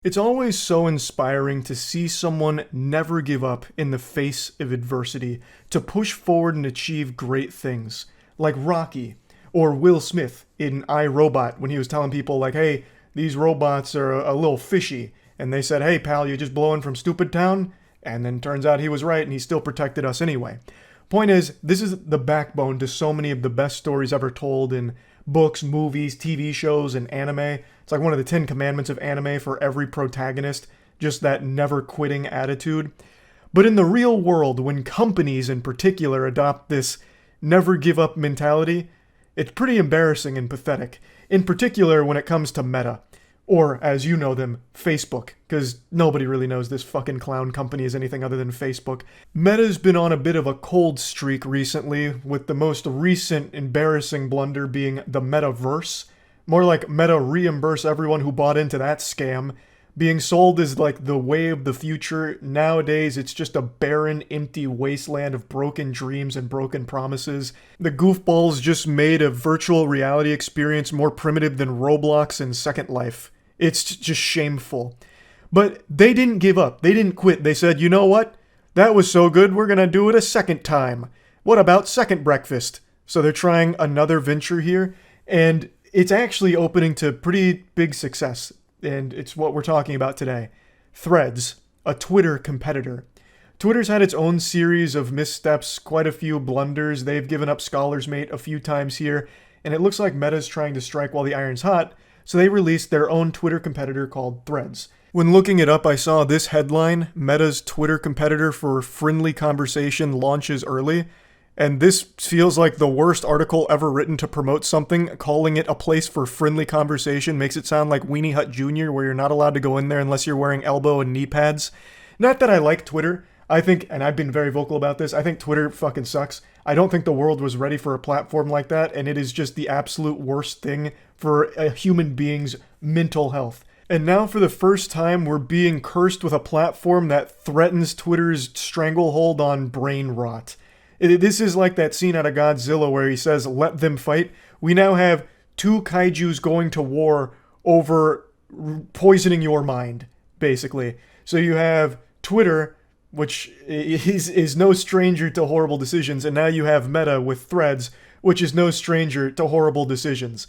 It's always so inspiring to see someone never give up in the face of adversity, to push forward and achieve great things. Like Rocky, or Will Smith in I, Robot, when he was telling people, like, hey, these robots are a little fishy. And they said, hey, pal, you just blowing from stupid town? And then turns out he was right and he still protected us anyway. Point is, this is the backbone to so many of the best stories ever told in books, movies, TV shows, and anime. It's like one of the 10 commandments of anime for every protagonist, just that never quitting attitude. But in the real world, when companies in particular adopt this never give up mentality, it's pretty embarrassing and pathetic. In particular, when it comes to Meta. Or, as you know them, Facebook, because nobody really knows this fucking clown company is anything other than Facebook. Meta's been on a bit of a cold streak recently, with the most recent embarrassing blunder being the Metaverse. More like Meta reimburse everyone who bought into that scam. Being sold as like the way of the future. Nowadays, it's just a barren, empty wasteland of broken dreams and broken promises. The goofballs just made a virtual reality experience more primitive than Roblox and Second Life. It's just shameful. But they didn't give up. They didn't quit. They said, you know what? That was so good, we're gonna do it a second time. What about second breakfast? So they're trying another venture here, and it's actually opening to pretty big success. And it's what we're talking about today. Threads, a Twitter competitor. Twitter's had its own series of missteps, quite a few blunders. They've given up Scholar's Mate a few times here, and it looks like Meta's trying to strike while the iron's hot, so they released their own Twitter competitor called Threads. When looking it up, I saw this headline: Meta's Twitter competitor for friendly conversation launches early. And this feels like the worst article ever written to promote something. Calling it a place for friendly conversation makes it sound like Weenie Hut Jr., where you're not allowed to go in there unless you're wearing elbow and knee pads. Not that I like Twitter. I think, and I've been very vocal about this, I think Twitter fucking sucks. I don't think the world was ready for a platform like that, and it is just the absolute worst thing for a human being's mental health. And now for the first time, we're being cursed with a platform that threatens Twitter's stranglehold on brain rot. This is like that scene out of Godzilla where he says, let them fight. We now have two kaijus going to war over poisoning your mind, basically. So you have Twitter, which is no stranger to horrible decisions, and now you have Meta with Threads, which is no stranger to horrible decisions.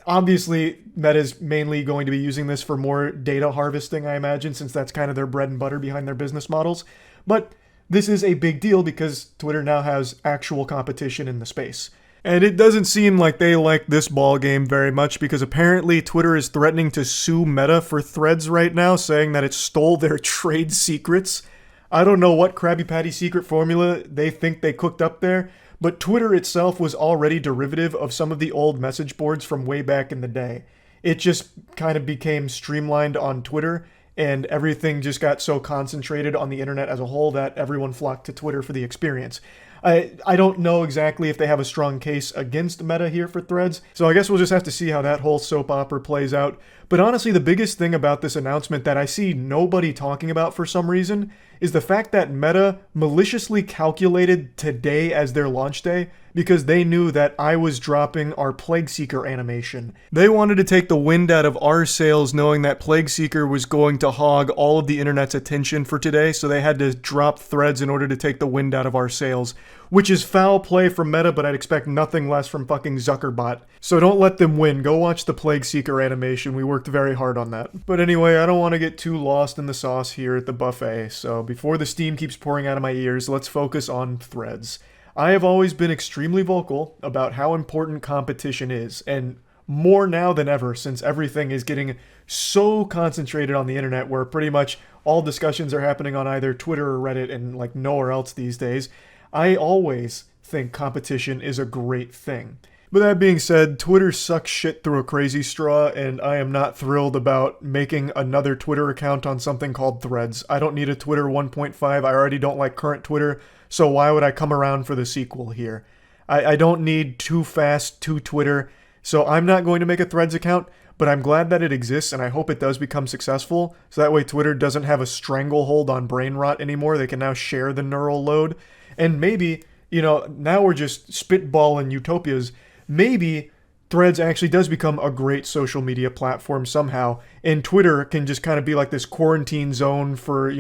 Obviously, Meta's mainly going to be using this for more data harvesting, I imagine, since that's kind of their bread and butter behind their business models. But this is a big deal because Twitter now has actual competition in the space. And it doesn't seem like they like this ball game very much, because apparently Twitter is threatening to sue Meta for Threads right now, saying that it stole their trade secrets. I don't know what Krabby Patty secret formula they think they cooked up there, but Twitter itself was already derivative of some of the old message boards from way back in the day. It just kind of became streamlined on Twitter, and everything just got so concentrated on the internet as a whole that everyone flocked to Twitter for the experience. I don't know exactly if they have a strong case against Meta here for Threads, so I guess we'll just have to see how that whole soap opera plays out. But honestly, the biggest thing about this announcement that I see nobody talking about for some reason is the fact that Meta maliciously calculated today as their launch day because they knew that I was dropping our Plague Seeker animation. They wanted to take the wind out of our sails, knowing that Plague Seeker was going to hog all of the internet's attention for today, so they had to drop Threads in order to take the wind out of our sails, which is foul play from Meta, but I'd expect nothing less from fucking Zuckerbot. So don't let them win. Go watch the Plague Seeker animation. We worked very hard on that. But anyway, I don't want to get too lost in the sauce here at the buffet, so before the steam keeps pouring out of my ears, let's focus on Threads. I have always been extremely vocal about how important competition is, and more now than ever, since everything is getting so concentrated on the internet, where pretty much all discussions are happening on either Twitter or Reddit and like nowhere else these days. I always think competition is a great thing. But that being said, Twitter sucks shit through a crazy straw, and I am not thrilled about making another Twitter account on something called Threads. I don't need a Twitter 1.5. I already don't like current Twitter, so why would I come around for the sequel here? I don't need too fast to Twitter, so I'm not going to make a Threads account, but I'm glad that it exists, and I hope it does become successful, so that way Twitter doesn't have a stranglehold on brain rot anymore. They can now share the neural load, and maybe, now we're just spitballing utopias. Maybe Threads actually does become a great social media platform somehow, and Twitter can just kind of be like this quarantine zone for,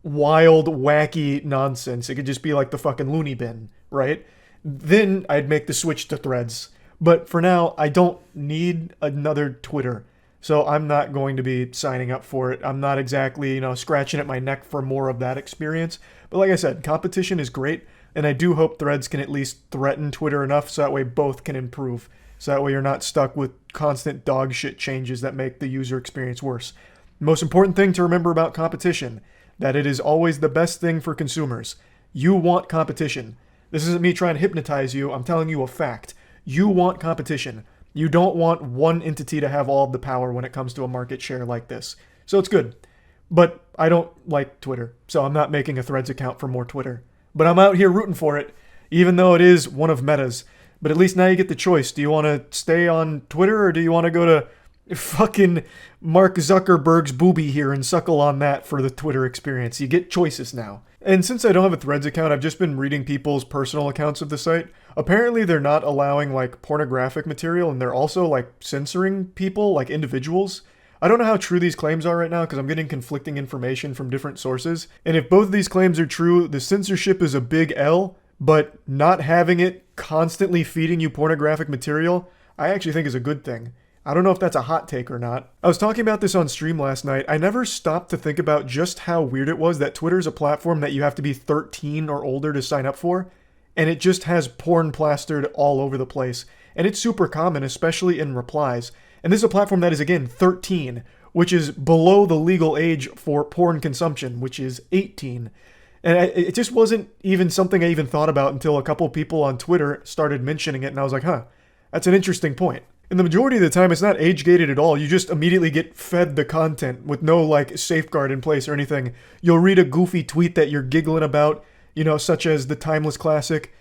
wild, wacky nonsense. It could just be like the fucking loony bin, right? Then I'd make the switch to Threads. But for now, I don't need another Twitter. So I'm not going to be signing up for it. I'm not exactly, scratching at my neck for more of that experience. But like I said, competition is great, and I do hope Threads can at least threaten Twitter enough so that way both can improve. So that way you're not stuck with constant dog shit changes that make the user experience worse. The most important thing to remember about competition, that it is always the best thing for consumers. You want competition. This isn't me trying to hypnotize you. I'm telling you a fact. You want competition. You don't want one entity to have all of the power when it comes to a market share like this. So it's good. But I don't like Twitter, so I'm not making a Threads account for more Twitter. But I'm out here rooting for it, even though it is one of Meta's. But at least now you get the choice. Do you want to stay on Twitter, or do you want to go to fucking Mark Zuckerberg's booby here and suckle on that for the Twitter experience? You get choices now. And since I don't have a Threads account, I've just been reading people's personal accounts of the site. Apparently they're not allowing like pornographic material, and they're also like censoring people, like individuals. I don't know how true these claims are right now because I'm getting conflicting information from different sources. And if both of these claims are true, the censorship is a big L, but not having it constantly feeding you pornographic material, I actually think is a good thing. I don't know if that's a hot take or not. I was talking about this on stream last night. I never stopped to think about just how weird it was that Twitter's a platform that you have to be 13 or older to sign up for, and it just has porn plastered all over the place. And it's super common, especially in replies. And this is a platform that is, again, 13, which is below the legal age for porn consumption, which is 18. And it just wasn't even something I even thought about until a couple people on Twitter started mentioning it, and I was like, that's an interesting point. And the majority of the time, it's not age-gated at all. You just immediately get fed the content with no, safeguard in place or anything. You'll read a goofy tweet that you're giggling about, such as the timeless classic,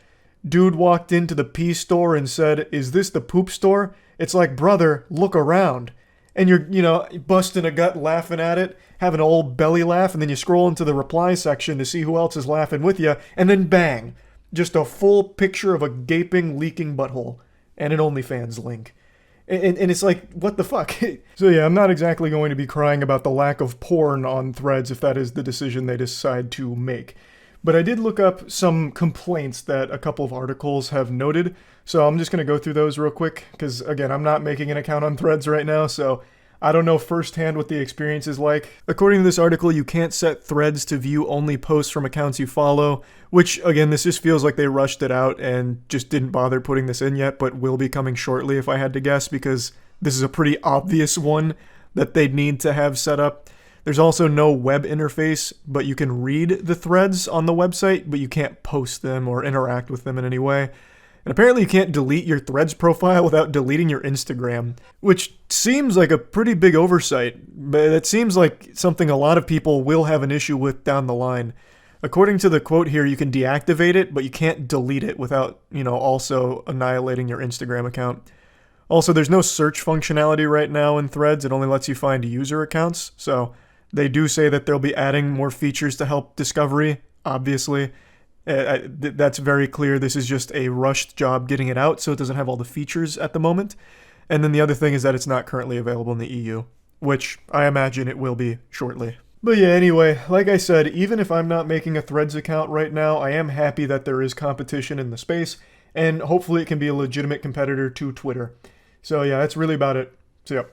dude walked into the pee store and said, "Is this the poop store?" It's like, brother, look around. And you're, busting a gut laughing at it, having an old belly laugh, and then you scroll into the reply section to see who else is laughing with you, and then bang, just a full picture of a gaping, leaking butthole and an OnlyFans link. And it's like, what the fuck? So yeah, I'm not exactly going to be crying about the lack of porn on Threads if that is the decision they decide to make. But I did look up some complaints that a couple of articles have noted, so I'm just going to go through those real quick, because again, I'm not making an account on Threads right now, so I don't know firsthand what the experience is like. According to this article, you can't set Threads to view only posts from accounts you follow, which, again, this just feels like they rushed it out and just didn't bother putting this in yet, but will be coming shortly if I had to guess, because this is a pretty obvious one that they'd need to have set up. There's also no web interface, but you can read the threads on the website, but you can't post them or interact with them in any way. And apparently you can't delete your Threads profile without deleting your Instagram, which seems like a pretty big oversight, but it seems like something a lot of people will have an issue with down the line. According to the quote here, you can deactivate it, but you can't delete it without, also annihilating your Instagram account. Also, there's no search functionality right now in Threads. It only lets you find user accounts, so they do say that they'll be adding more features to help discovery, obviously. That's very clear. This is just a rushed job getting it out, so it doesn't have all the features at the moment. And then the other thing is that it's not currently available in the EU, which I imagine it will be shortly. But yeah, anyway, like I said, even if I'm not making a Threads account right now, I am happy that there is competition in the space, and hopefully it can be a legitimate competitor to Twitter. So yeah, that's really about it. So yeah.